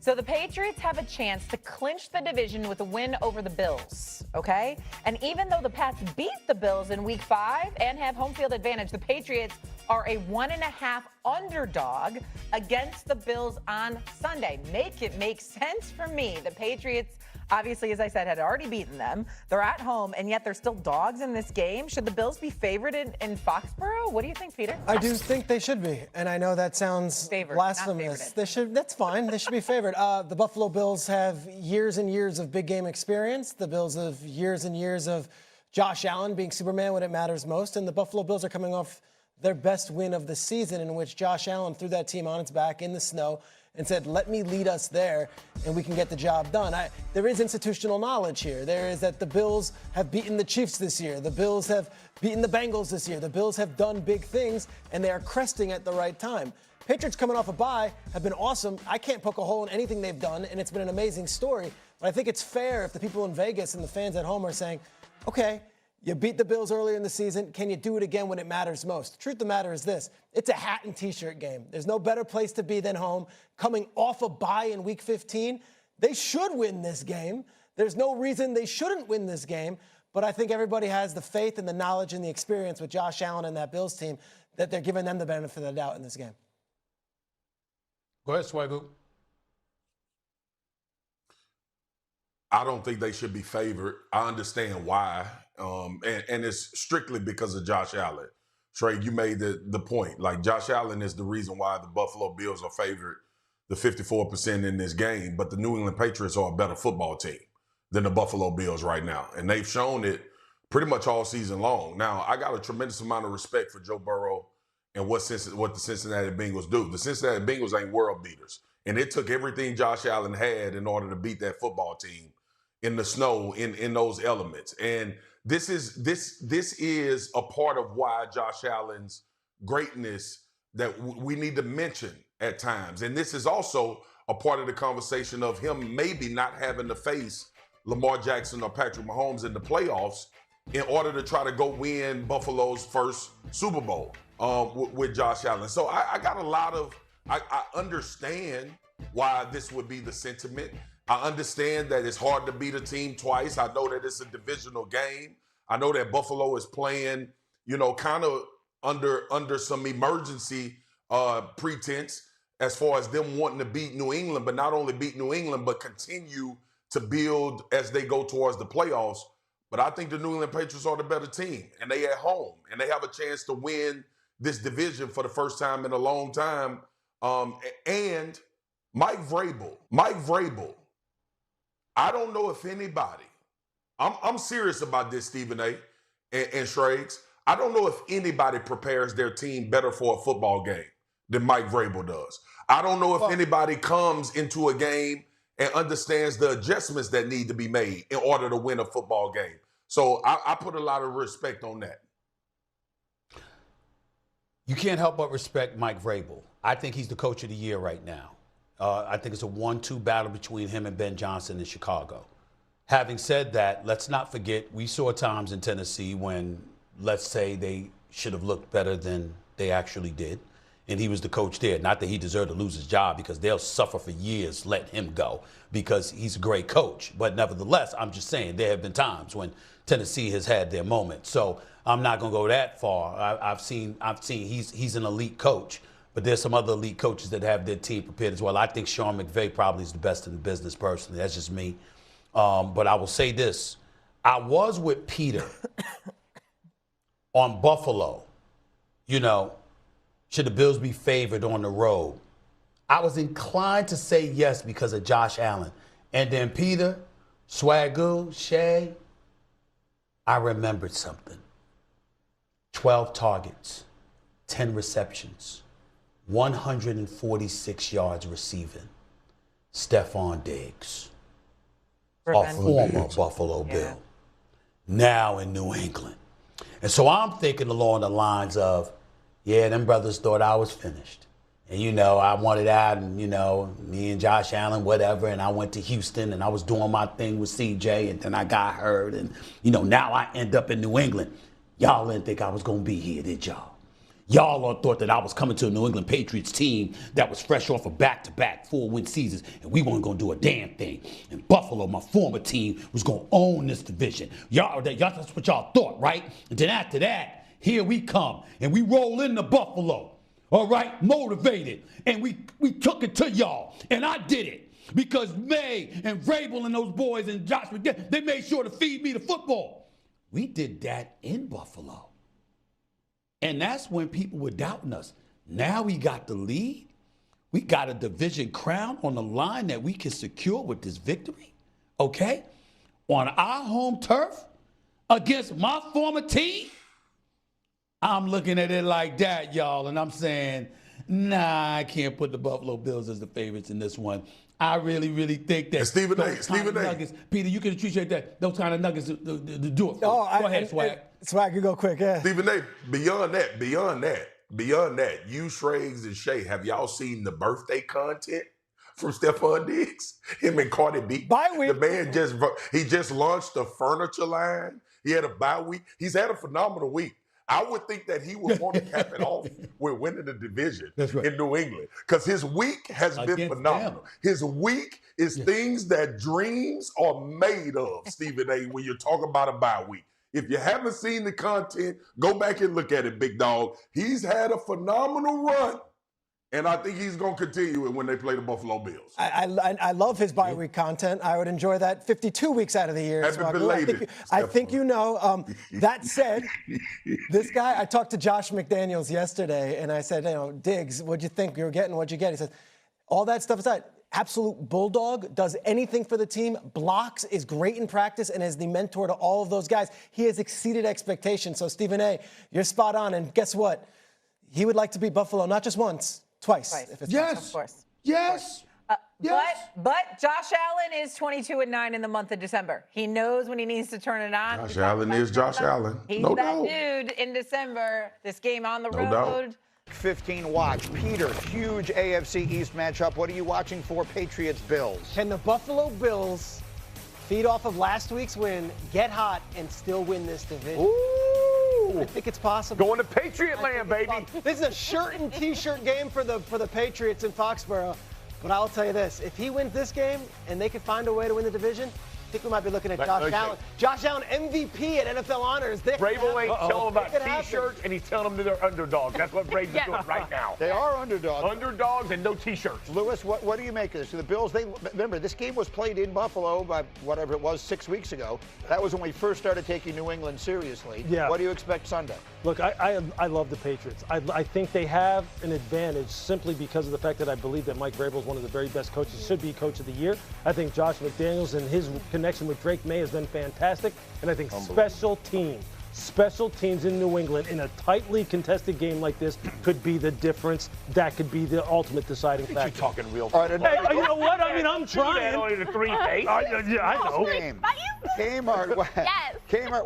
So the Patriots have a chance to clinch the division with a win over the Bills, okay? And even though the Pats beat the Bills in Week 5 and have home field advantage, the Patriots are a 1.5 underdog against the Bills on Sunday. Make it make sense for me. The Patriots, obviously, as I said, had already beaten them. They're at home, and yet they're still dogs in this game. Should the Bills be favored in Foxborough? What do you think, Peter? I do think they should be, and I know that sounds blasphemous. They should. That's fine. They should be favored. The Buffalo Bills have years and years of big game experience. The Bills have years and years of Josh Allen being Superman when it matters most, and the Buffalo Bills are coming off their best win of the season, in which Josh Allen threw that team on its back in the snow and said, let me lead us there, and we can get the job done. There is institutional knowledge here. There is that the Bills have beaten the Chiefs this year. The Bills have beaten the Bengals this year. The Bills have done big things, and they are cresting at the right time. Patriots coming off a bye have been awesome. I can't poke a hole in anything they've done, and it's been an amazing story. But I think it's fair if the people in Vegas and the fans at home are saying, okay, you beat the Bills earlier in the season. Can you do it again when it matters most? The truth of the matter is this. It's a hat and T-shirt game. There's no better place to be than home. Coming off a bye in Week 15, they should win this game. There's no reason they shouldn't win this game. But I think everybody has the faith and the knowledge and the experience with Josh Allen and that Bills team that they're giving them the benefit of the doubt in this game. Go ahead, Swagoo. I don't think they should be favored. I understand why. And it's strictly because of Josh Allen. Trey, you made the point. Like, Josh Allen is the reason why the Buffalo Bills are favored the 54% in this game, but the New England Patriots are a better football team than the Buffalo Bills right now. And they've shown it pretty much all season long. Now, I got a tremendous amount of respect for Joe Burrow and what the Cincinnati Bengals do. The Cincinnati Bengals ain't world beaters. And it took everything Josh Allen had in order to beat that football team in the snow, in those elements. And this is a part of why Josh Allen's greatness that we need to mention at times. And this is also a part of the conversation of him maybe not having to face Lamar Jackson or Patrick Mahomes in the playoffs in order to try to go win Buffalo's first Super Bowl with Josh Allen. So I got a lot of, I understand why this would be the sentiment. I understand that it's hard to beat a team twice. I know that it's a divisional game. I know that Buffalo is playing, kind of under some emergency pretense as far as them wanting to beat New England, but not only beat New England, but continue to build as they go towards the playoffs. But I think the New England Patriots are the better team, and they at home, and they have a chance to win this division for the first time in a long time. And Mike Vrabel, I don't know if anybody, I'm serious about this, Stephen A. and Shrakes. I don't know if anybody prepares their team better for a football game than Mike Vrabel does. I don't know if anybody comes into a game and understands the adjustments that need to be made in order to win a football game. So I put a lot of respect on that. You can't help but respect Mike Vrabel. I think he's the coach of the year right now. I think it's a 1-2 battle between him and Ben Johnson in Chicago. Having said that, let's not forget, we saw times in Tennessee when, let's say, they should have looked better than they actually did, and he was the coach there. Not that he deserved to lose his job, because they'll suffer for years letting him go because he's a great coach. But nevertheless, I'm just saying there have been times when Tennessee has had their moment. So I'm not going to go that far. I've seen he's an elite coach. But there's some other elite coaches that have their team prepared as well. I think Sean McVay probably is the best in the business personally. That's just me. But I will say this. I was with Peter on Buffalo. Should the Bills be favored on the road? I was inclined to say yes because of Josh Allen. And then Peter, Swagoo, Shay, I remembered something. 12 targets, 10 receptions. 146 yards receiving. Stephon Diggs, a former Buffalo Bill, now in New England. And so I'm thinking along the lines of, them brothers thought I was finished. And, I wanted out and, me and Josh Allen, whatever, and I went to Houston and I was doing my thing with CJ and then I got hurt and, now I end up in New England. Y'all didn't think I was going to be here, did y'all? Y'all all thought that I was coming to a New England Patriots team that was fresh off of back-to-back 4-win seasons, and we weren't going to do a damn thing. And Buffalo, my former team, was going to own this division. Y'all, that's what y'all thought, right? And then after that, here we come, and we roll into Buffalo, all right, motivated. And we took it to y'all, and I did it because Maye and Vrabel and those boys and Josh, they made sure to feed me the football. We did that in Buffalo. And that's when people were doubting us. Now we got the lead. We got a division crown on the line that we can secure with this victory, okay? On our home turf against my former team. I'm looking at it like that, y'all, and I'm saying, nah, I can't put the Buffalo Bills as the favorites in this one. I really, really think that. And Stephen A. Nuggets, Peter, you can appreciate that. Those kind of nuggets to do it for. Go ahead, Swag. Swag, you go quick, yeah. Stephen A., beyond that, you, Shrags, and Shay, have y'all seen the birthday content from Stephon Diggs? Him and Cardi B. Bye week. The man just launched a furniture line. He had a bye week. He's had a phenomenal week. I would think that he would want to cap it off with winning the division in New England because his week has been phenomenal. His week is things that dreams are made of, Stephen A., when you're talking about a bye week. If you haven't seen the content, go back and look at it, big dog. He's had a phenomenal run, and I think he's going to continue it when they play the Buffalo Bills. I love his bye week content. I would enjoy that 52 weeks out of the year. Happy belated, I think you know. That said, this guy, I talked to Josh McDaniels yesterday, and I said, Diggs, what'd you think you were getting? What'd you get? He said, all that stuff aside, absolute bulldog, does anything for the team, blocks, is great in practice, and is the mentor to all of those guys. He has exceeded expectations. So, Stephen A., you're spot on. And guess what? He would like to beat Buffalo not just once, twice. If it's yes. Of course. Yes. Yes. But Josh Allen is 22-9 in the month of December. He knows when he needs to turn it on. Josh Allen is Josh Allen. He's no that doubt. dude in December. This game on the road. Doubt. 15 watch. Peter, huge AFC East matchup. What are you watching for? Patriots Bills. Can the Buffalo Bills feed off of last week's win, get hot, and still win this division? Ooh. I think it's possible. Going to Patriot land, baby. This is a shirt and T-shirt game for the Patriots in Foxborough. But I'll tell you this, if he wins this game and they can find a way to win the division, I think we might be looking at Josh Allen. Josh Allen, MVP at NFL honors. Vrabel ain't telling them about T-shirts, and he's telling them that they're underdogs. That's what Vrabel's doing right now. They are underdogs. Underdogs and no T-shirts. Lewis, what do you make of this? So the Bills, remember, this game was played in Buffalo by whatever it was 6 weeks ago. That was when we first started taking New England seriously. Yeah. What do you expect Sunday? Look, I love the Patriots. I think they have an advantage simply because of the fact that I believe that Mike Vrabel is one of the very best coaches, should be coach of the year. I think Josh McDaniels and his connection with Drake Maye has been fantastic. And I think special teams in New England in a tightly contested game like this could be the difference. That could be the ultimate deciding factor. You're talking real. All right, Hey, you know what? I mean, I'm trying. Only the 3 8. I know. Kmart. Kmart.